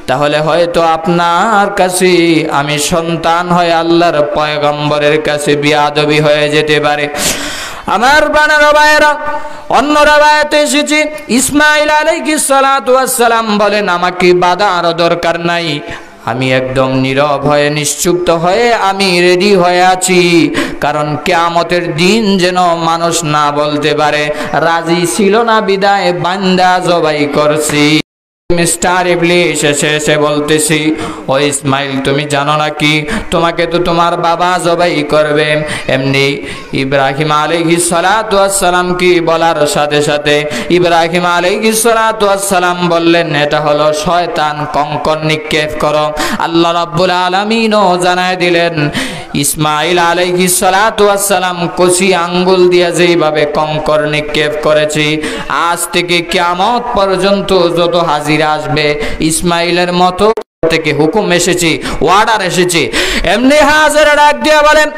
তাহলে হয়তো আপনার কাছে আমি সন্তান হয়ে আল্লাহর পয়গম্বরের কাছে বিয়াদবি হয়ে যেতে পারে। আমার বানানো ভাইয়েরা, অন্য রাওয়ায়াতে এসেছে ইসমাইল আলাইহিস সালাতু ওয়াস সালাম বলেন, আমাকে বাধার দরকার নাই, আমি একদম নীরব হয়ে নিশ্চুপ হয়ে আমি রেডি হয়ে আছি, কারণ কিয়ামতের দিন যেন মানুষ না বলতে পারে রাজি ছিল না বিদায় বান্দা জবাই করছি। মিস্টার ইবলিস এসে বলতেছি, ও ইসমাইল তুমি জানো নাকি তোমাকে তো তোমার বাবা জবাই করবে। এমনি ইব্রাহিম আলাইহিস সালাতু ওয়াস সালাম কি বলার সাথে সাথে ইব্রাহিম আলাইহিস সালাতু ওয়াস সালাম বললেন, এটা হলো শয়তান, কঙ্কর নিক্ষেপ করো। আল্লাহ রাব্বুল আলামিনও জানায় দিলেন, ইসমাইল আলাইহিস সালাতু ওয়াস সালাম কচি আঙ্গুল দিয়ে যেইভাবে কঙ্কর নিক্ষেপ করেছি, আজ থেকে কিয়ামত পর্যন্ত যত হাজিরা আসবে ইসমাইলের মতো থেকে হুকুম এসেছে, ওয়ার্ডার এসেছে। এমনি হাজিরা ডাক দিয়ে বলেন,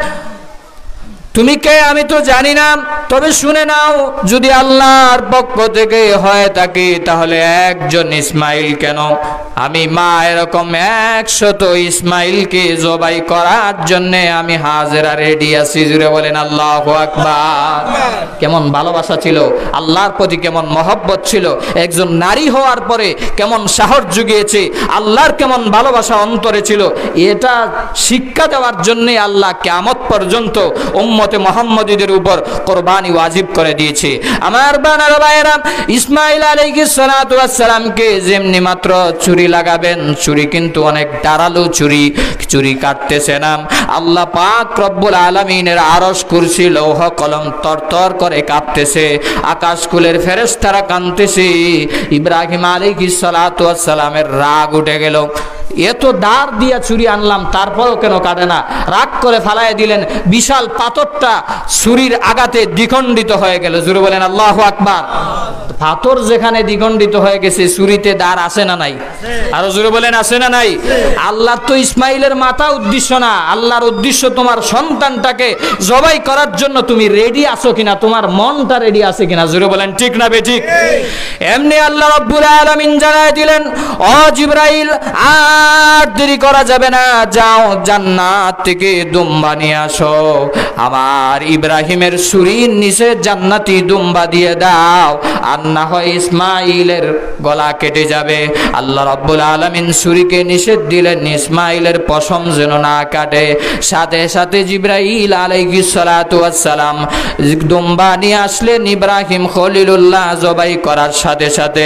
তুমি কে আমি তো জানি না, তবে শুনে নাও, যদি আল্লাহর পক্ষ থেকে হয় থাকে তাহলে একজন ইসমাইল কেন, আমি মা এরকম 100 ইসমাইলকে জবাই করার জন্য আমি হাজেরা রেডি আছি। জুড়ে বলেন আল্লাহু আকবার। কেমন ভালোবাসা ছিল আল্লাহর প্রতি, কেমন মহব্বত ছিল, একজন নারী হওয়ার পরে কেমন সাহস জুগিয়েছে, আল্লাহর কেমন ভালোবাসা অন্তরে ছিল, এটা শিক্ষা দেওয়ার জন্য আল্লাহ কিয়ামত পর্যন্ত উম্মতে মুহাম্মদীদের উপর কুরবানি ওয়াজিব করে দিয়েছে। আমার বানার ভাইরা, ইসমাইল আলাইহিস সালাতু ওয়াস সালামকে যেমনি মাত্র ছুরি লাগাবেন, ছুরি কিন্তু অনেক ধারালো ছুরি, ছুরি কাটতেছে না। আল্লাহ পাক রব্বুল আলামিনের আরশ কুরসি লৌহ কলম তরতর করে কাঁপতেছে, আকাশ কুলের ফেরেশতারা কাঁদতেছে। ইব্রাহিম আলাইহিস সালাতু ওয়াস সালামের রাগ উঠে গেল, এত দাঁড় দিয়া ছুরি আনলাম তারপরও কেন কাটে না, রাগ করে ফালায় দিলেন। বিশাল পাথরটা ছুরির আঘাতে দ্বিখণ্ডিত হয়ে গেল। জোরে বলেন আল্লাহু আকবার। পাথর যেখানে দ্বিখণ্ডিত হয়ে গেছে, ছুরিতে দাঁড় আছে না নাই? আরো জোরে বলেন আছে না নাই? আল্লাহর তো ইসমাইলের মাথা উদ্দেশ্য না, আল্লাহর উদ্দেশ্য তোমার সন্তানটাকে জবাই করার জন্য তুমি রেডি আছো কিনা, তোমার মনটা রেডি আছে কিনা। জোরে বলেন ঠিক না বেঠিক? এমনি আল্লাহ রাব্বুল আলামিন জানায় দিলেন, ও জিবরাইল আর দেরি করা যাবে না, যাও জান্নাত থেকে দুম্বা নিয়ে আসো, আমার ইব্রাহিমের ছুরির নিচে জান্নাতি দুম্বা দিয়ে দাও, আর না হয় ইসমাইলের গলা কেটে যাবে। আল্লাহ রাব্বুল আলামিন ছুরিকে নিষেধ দিলেন ইসমাইলের পশম যেন না কাটে। সাথে সাথে জিবরাইল আলাইহিস সালাতু ওয়াস সালাম দুম্বা নিয়ে আসলেন। ইব্রাহিম খলিলুল্লাহ জবাই করার সাথে সাথে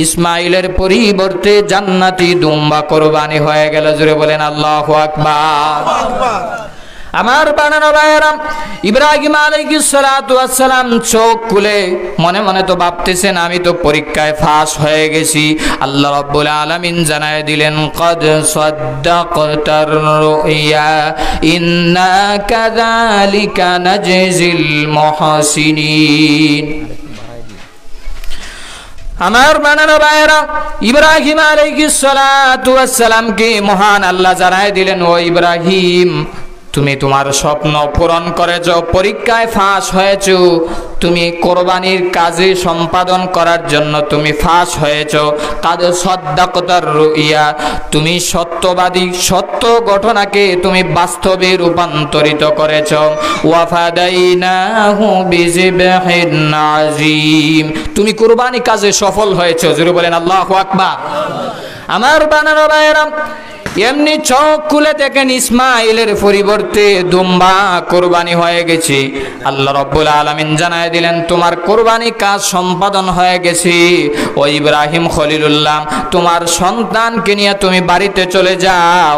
ইসমাইলের পরিবর্তে জান্নাতি দুম্বা কুরবানি হয়ে গেল। জোরে বলেন আল্লাহু আকবার। আমার বানানো ভাইয়েরা, ইব্রাহিম আলাইহিস সালাতু ওয়াস সালাম চোখ খুলে মনে মনে তো ভাবতেছেন আমি তো পরীক্ষায় ফাঁস হয়ে গেছি। আল্লাহ রাব্বুল আলামিন জানায় দিলেন, ক্বাদ সাদ্দাকতার রুইয়া ইন্না কাযালিকা নাজজিল মুহসিনিন। আমার বানানো ভাইয়েরা, ইব্রাহিম আলাইহিস সালাতু ওয়াস সালামকে মহান আল্লাহ জানায় দিলেন, ও ইব্রাহিম তুমি তোমার স্বপ্ন পূরণ করেছো, পরীক্ষায় ফাঁস হয়েছো, তুমি কোরবানির কাজে সম্পাদন করার জন্য তুমি ফাঁস হয়েছো। কাদ সাদ্দাকতার রুইয়া, তুমি সত্যবাদী, সত্য ঘটনাকে তুমি বাস্তবে রূপান্তরিত করেছো। ওয়া ফাদাইনাহু বিযিবহিন আযীম, তুমি কোরবানি কাজে সফল হয়েছো। জোরে বলেন আল্লাহু আকবার। আমার বানানো ভাইয়েরা, এমনি চোখ খুলে দেখেন ইসমাইলের পরিবর্তে দুম্বা কোরবানি হয়ে গেছে। আল্লাহ রাব্বুল আলামিন জানায় দিলেন, তোমার কোরবানি কাজ সম্পাদন হয়ে গেছে। ও ইব্রাহিম খলিলুল্লাহ, তোমার সন্তানকে নিয়ে তুমি বাড়িতে চলে যাও,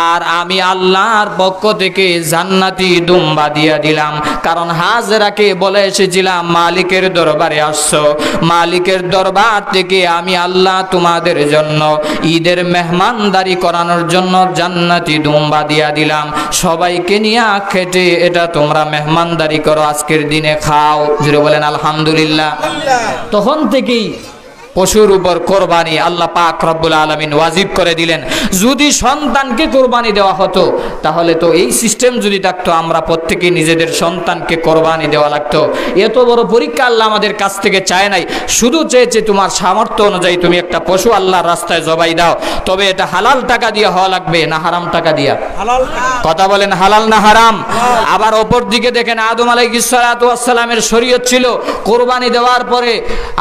আর আমি আল্লাহর পক্ষ থেকে জান্নাতি দুম্বা দিয়ে দিলাম। কারণ হাজেরাকে বলে এসেছিলাম মালিকের দরবারে আসছো, মালিকের দরবার থেকে আমি আল্লাহ তোমাদের জন্য ঈদের মেহমানদারি করানোর জন্য জান্নাতি দুম্বা দিয়া দিলাম, সবাইকে নিয়ে খেটে এটা তোমরা মেহমানদারি করো, আজকের দিনে খাও। জুড়ে বলেন আলহামদুলিল্লাহ। তখন থেকেই পশুর উপর কোরবানি আল্লাহ পাক রব্বুল আলামিন ওয়াজিব করে দিলেন। যদি সন্তানকে কোরবানি দেওয়া হতো তাহলে তো এই সিস্টেম যদি থাকতো আমরা প্রত্যেক থেকে নিজেদের সন্তানকে কোরবানি দেওয়া লাগতো। এত বড় পরীক্ষা আল্লাহ আমাদের কাছ থেকে চায় নাই, শুধু চেয়েছে তোমার সামর্থ্য অনুযায়ী তুমি একটা পশু আল্লাহর রাস্তায় জবাই দাও, তবে এটা হালাল টাকা দিয়ে হওয়া লাগবে না হারাম টাকা দিয়া। কথা বলেন হালাল না হারাম? আবার অপর দিকে দেখেন আদম আলাইহিস সালাতু ওয়াস সালামের শরীয়ত ছিল কোরবানি দেওয়ার পরে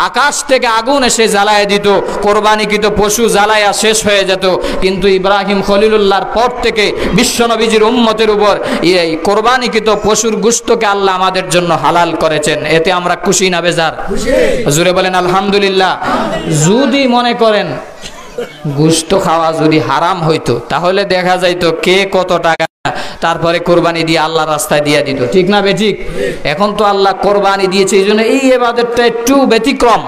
আকাশ থেকে আগুন এসে জ্বালায় দিত, কোরবানিকৃত পশু জ্বালায়া শেষ হয়ে যেত। কিন্তু ইব্রাহিম খলিলুল্লাহর পর থেকে বিশ্বনবীজির উম্মতের উপর এই কোরবানিকৃত পশুর গোশতকে আল্লাহ আমাদের জন্য হালাল করেছেন। এতে আমরা খুশি না বেজার? জোরে বলেন আলহামদুলিল্লাহ। যদি মনে করেন গোশত খাওয়া যদি হারাম হইতো তাহলে দেখা যাইতো কে কত টাকা তারপরে কোরবানি দিয়ে আল্লাহ রাস্তায় দিয়ে দিত, ঠিক না বেঠিক? এখন তো আল্লাহ কোরবানি দিয়েছে, এই জন্য এই ইবাদতটা একটু ব্যতিক্রম।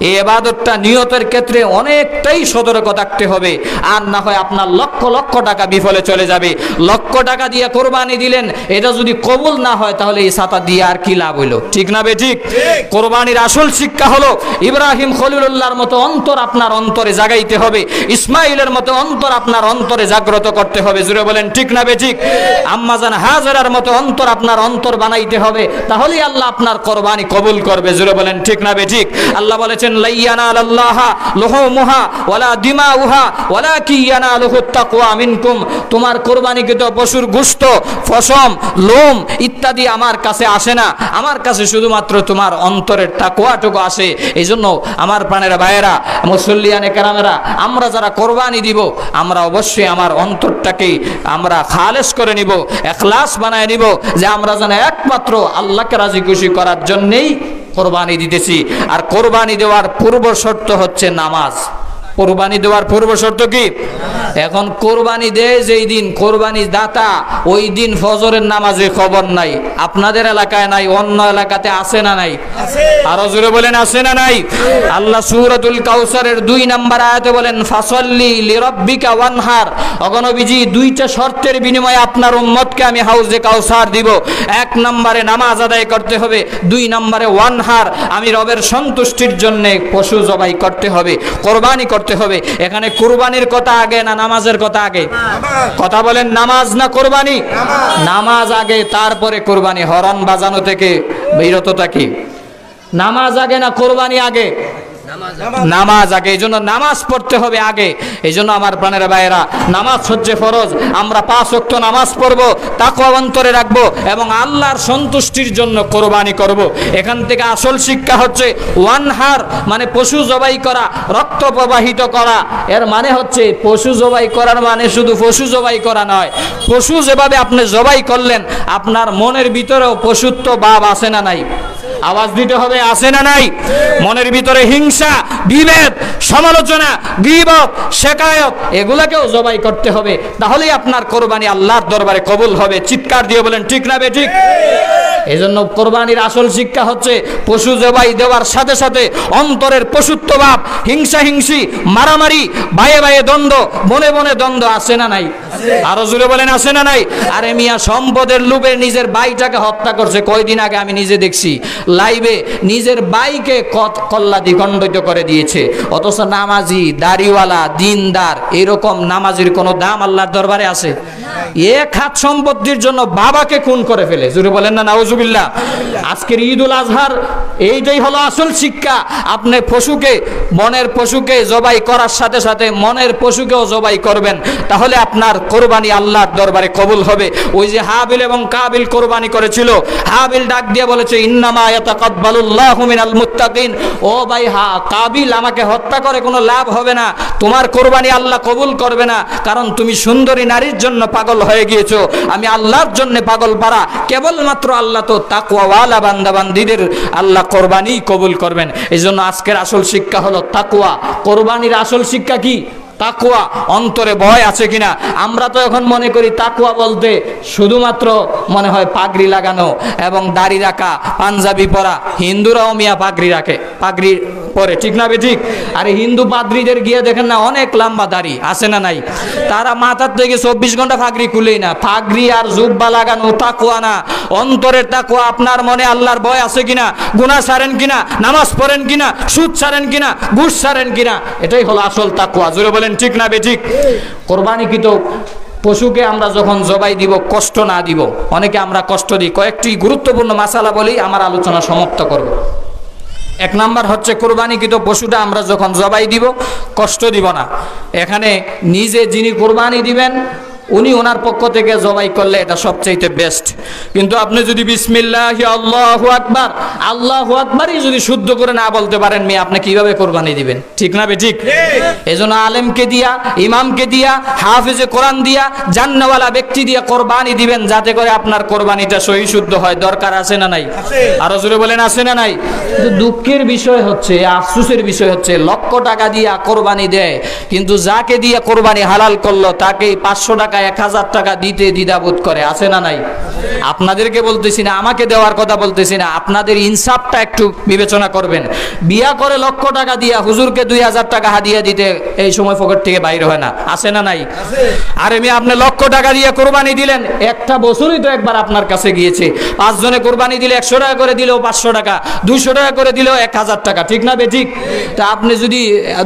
এই ইবাদতটা নিয়তের ক্ষেত্রে অনেকটাই সতর্ক থাকতে হবে, আর না হয় আপনার লক্ষ লক্ষ টাকা বিফলে চলে যাবে। লক্ষ টাকা দিয়ে কোরবানি দিলেন, এটা যদি কবুল না হয় তাহলে এই ছাতা দিয়ে আর কি লাভ হইলো, ঠিক না বেঠিক? কোরবানির আসল শিক্ষা হলো ইব্রাহিম খলিলুল্লাহর মতো অন্তর আপনার অন্তরে জাগাইতে হবে, ইসমাইলের মতো অন্তর আপনার অন্তরে জাগ্রত করতে হবে। জুড়ে বলেন ঠিক না বেঠিক? আম্মাজান হাজেরার মতো অন্তর আপনার অন্তর বানাইতে হবে, তাহলেই আল্লাহ আপনার কোরবানি কবুল করবে। জুড়ে বলেন ঠিক না বেঠিক? আল্লাহ বলেছেন লাইয়ানালাল্লাহা লুহুমুহা ওয়ালা দিমাউহা ওয়ালাকি ইয়ানালুহুত তাকওয়া মিনকুম। তোমার কোরবানিকৃত পশুর গোশত, পশম, লোম ইত্যাদি আমার কাছে আসে না, আমার কাছে শুধুমাত্র তোমার অন্তরের তাকওয়াটুকু আসে। এই জন্য আমার প্রাণের ভাইয়েরা, মুসল্লিয়ানে কেরামেরা, আমরা যারা কোরবানি দিব আমরা অবশ্যই আমার অন্তরটাকে আমরা খালেস করে নিব, ইখলাস বানায় নিব, যে আমরা যেন একমাত্র আল্লাহকে রাজি খুশি করার জন্যই কোরবানি দিতেছি। আর কোরবানি দেওয়ার পূর্ব শর্ত হচ্ছে নামাজ। কোরবানি দেওয়ার পূর্ব শর্ত কি? এখন কোরবানি দেয় যেই দিন কোরবানি দাতা, ওই দিন ফজরের নামাজে খবর নাই। আপনাদের এলাকায় নাই, অন্য এলাকাতে আছে না নাই? আরো জোরে বলেন আছে না নাই? আল্লাহ সূরাতুল কাউসারের 2 নম্বর আয়াতে বলেন ফাসাল্লি লিরাব্বিকা ওয়ানহার। অগণবিজি দুইটা শর্তের বিনিময়ে আপনার উম্মতকে আমি হাউজে কাউসার দিব। 1 নম্বরে নামাজ আদায় করতে হবে, 2 নম্বরে ওয়ানহার, আমি রবের সন্তুষ্টির জন্য পশু জবাই করতে হবে, কোরবানি করতে হবে। এখানে কুরবানির কথা আগে না নামাজের কথা আগে? কথা বলেন নামাজ না কোরবানি? নামাজ আগে, তারপরে কোরবানি। হরন বাজানো থেকে বিরত থাকি। নামাজ আগে না কোরবানি আগে? নামাজ আগে। এই জন্য নামাজ পড়তে হবে আগে। এই জন্য আমার প্রাণের ভাইয়েরা, নামাজ হচ্ছে ফরজ। আমরা 5 ওয়াক্ত নামাজ পড়বো, তাকওয়া অন্তরে রাখবো এবং আল্লাহর সন্তুষ্টির জন্য কোরবানি করব। এখান থেকে আসল শিক্ষা হচ্ছে ওয়ানহার মানে পশু জবাই করা, রক্ত প্রবাহিত করা। এর মানে হচ্ছে পশু জবাই করার মানে শুধু পশু জবাই করা নয়, পশু যেভাবে আপনি জবাই করলেন আপনার মনের ভিতরেও পশুত্ব ভাব আছে না নাই? আওয়াজ দিতে হবে, আছে না নাই? মনের ভিতরে হিংসা, বিভেদ, সমালোচনা, গীবত, শিকায়ত এগুলাকেও জবাই করতে হবে, তাহলেই আপনার কোরবানি আল্লাহর দরবারে কবুল হবে। চিৎকার দিয়ে বলেন ঠিক না বেঠিক? এই জন্য কোরবানির আসল শিক্ষা হচ্ছে পশু জবাই দেওয়ার সাথে সাথে অন্তরের পশুত্বভাব, হিংসা হিংসি, মারামারি, ভাইয়ে ভাইয়ে দ্বন্দ্ব, বনে বনে দ্বন্দ্ব আছে না নাই? আরো জোরে বলেন আছে না নাই? আরে মিয়া সম্পদের লোভে নিজের ভাইটাকে হত্যা করছে। কয়দিন আগে আমি নিজে দেখছি লাইভে, নিজের ভাইকে কল্লা দ্বিখণ্ডিত করে দিয়েছে। অথচ নামাজি, দাড়িওয়ালা, দিনদার, এরকম নামাজির কোনো দাম আল্লাহর দরবারে আছে? এক হাত সম্পত্তির জন্য বাবাকে খুন করে ফেলে। জোরে বলেন না নাউজুবিল্লাহ। আজকের ঈদুল আজহার এইটাই হলো আসল শিক্ষা। আপনি পশুকে, মনের পশুকে জবাই করার সাথে সাথে মনের পশুকেও জবাই করবেন, তাহলে আপনার কোরবানি আল্লাহর দরবারে কবুল হবে। ওই যে হাবিল এবং কাবিল কোরবানি করেছিল, হাবিল ডাক দিয়ে বলেছে ইন্নামা ইয়াতাকাব্বালুল্লাহু মিনাল মুত্তাকিন। ও ভাই কাবিল, আমাকে হত্যা করে কোনো লাভ হবে না, তোমার কোরবানি আল্লাহ কবুল করবে না, কারণ তুমি সুন্দরী নারীর জন্য পাগল হয়ে গিয়েছো। আমি আল্লাহর জন্য পাগল পারা, কেবলমাত্র আল্লাহ তো তাকওয়াওয়ালা বান্দা বান্দীদের আল্লাহ কোরবানি কবুল করবেন। এই জন্য আজকের আসল শিক্ষা হলো তাকওয়া। কোরবানির আসল শিক্ষা কি? তাকওয়া। অন্তরে ভয় আছে কিনা? আমরা তো এখন মনে করি তাকওয়া বলতে শুধুমাত্র মনে হয় পাগড়ি লাগানো এবং দাড়ি রাখা, পাঞ্জাবি পরা। হিন্দুরাও মিয়া পাগড়ি রাখে, পাগড়ি পরে, ঠিক না বেঠিক? আরে হিন্দু পাদ্রীদের গিয়ে দেখেন না অনেক লম্বা দাড়ি আছে না নাই? তারা মাথার থেকে 24 ঘন্টা পাগড়ি খুলেই না। পাগড়ি আর জুব্বা লাগানো তাকওয়া না। অন্তরের তাকওয়া, আপনার মনে আল্লাহর ভয় আছে কিনা, গুনাহ ছাড়েন কিনা, নামাজ পড়েন কিনা, সুদ ছাড়েন কিনা, ঘুষ ছাড়েন কিনা, এটাই হলো আসল তাকওয়া। জোরে বলেন ঠিক না বেঠিক? কোরবানিকৃত পশুকে আমরা যখন জবাই দিব কষ্ট না দিব, অনেকে আমরা কষ্ট দিই। কয়েকটি গুরুত্বপূর্ণ মাসালা বলেই আমার আলোচনা সমাপ্ত করব। এক নাম্বার হচ্ছে কোরবানিকৃত পশুটা আমরা যখন জবাই দিব কষ্ট দিব না। এখানে নিজে যিনি কোরবানি দিবেন উনি ওনার পক্ষ থেকে জবাই করলে এটা সবচাইতে বেস্ট। কিন্তু আপনি যদি বিসমিল্লাহি আল্লাহু আকবার, আল্লাহু আকবারই যদি শুদ্ধ করে না বলতে পারেন, মেয়ে আপনি কিভাবে কোরবানি দিবেন? ঠিক না বেঠিক? এজন্য আলেমকে দিয়া, ইমামকে দিয়া, হাফেজে কোরআন দিয়া, জান্নাওয়ালা ব্যক্তি দিয়া কোরবানি দিবেন, যাতে করে আপনার কোরবানিটা সহি শুদ্ধ হয়। দরকার আছে না নাই? আরো জোরে বলেন, আছে না নাই? কিন্তু দুঃখের বিষয় হচ্ছে, আফসোসের বিষয় হচ্ছে, লক্ষ টাকা দিয়া কোরবানি দেয়, কিন্তু যাকে দিয়া কোরবানি হালাল করলো তাকেই 500 টাকা 1000 টাকা দিতে দ্বিধাবোধ করে। আছে না নাই? আপনাদেরকে বলতেছি না, আমাকে দেওয়ার কথা বলতেছি না, আপনাদের ইনসাফটা একটু বিবেচনা করবেন। বিয়া করে লক্ষ টাকা দিয়া হুজুরকে 2000 টাকা হাদিয়া দিতে এই সময় পকেট থেকে বাইরে হয় না। আছে না নাই? আরে মেয়ে, আপনি লক্ষ টাকা দিয়ে কোরবানি দিলেন, একটা বছরই তো একবার আপনার কাছে গিয়েছে। 5 জনে কোরবানি দিলে 100 টাকা করে দিলেও 500 টাকা, 200 টাকা করে দিলেও 1000 টাকা। ঠিক না বেঠিক? তা আপনি যদি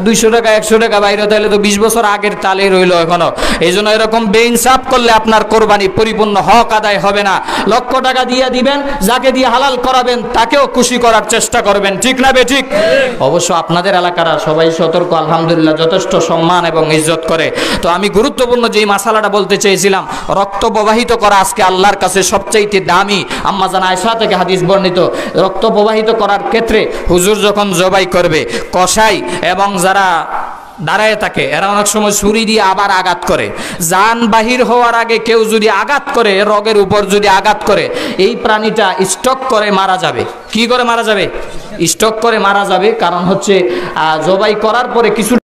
200 টাকা 100 টাকা বাইরে, তাহলে তো 20 বছর আগের তালে রইল এখনো। এই জন্য এরকম বেইনসাফ করলে আপনার কোরবানি পরিপূর্ণ হক আদায় হবে না। লক্ষ টাকা দিয়ে দিবেন, যাকে দিয়ে হালাল করাবেন তাকেও খুশি করার চেষ্টা করবেন। ঠিক না বেঠিক? অবশ্য আপনাদের এলাকারা সবাই সতর্ক, আলহামদুলিল্লাহ, যথেষ্ট সম্মান এবং ইজ্জত করে। তো আমি গুরুত্বপূর্ণ যেই মাসালাটা বলতে চেয়েছিলাম, রক্ত প্রবাহিত করা আজকে আল্লাহর কাছে সবচাইতে দামি। আম্মা জান আয়েশা থেকে হাদিস বর্ণিত, রক্ত প্রবাহিত করার ক্ষেত্রে হুজুর যখন জবাই করবে, কসাই এবং যারা দাঁড়ায় থাকে এরা অনেক সময় ছুরি দিয়ে আবার আঘাত করে। জান বাহির হওয়ার আগে কেউ যদি আঘাত করে, রগের উপর যদি আঘাত করে, এই প্রাণীটা স্ট্রোক করে মারা যাবে। কি করে মারা যাবে? স্ট্রোক করে মারা যাবে। কারণ হচ্ছে জবাই করার পরে কিছু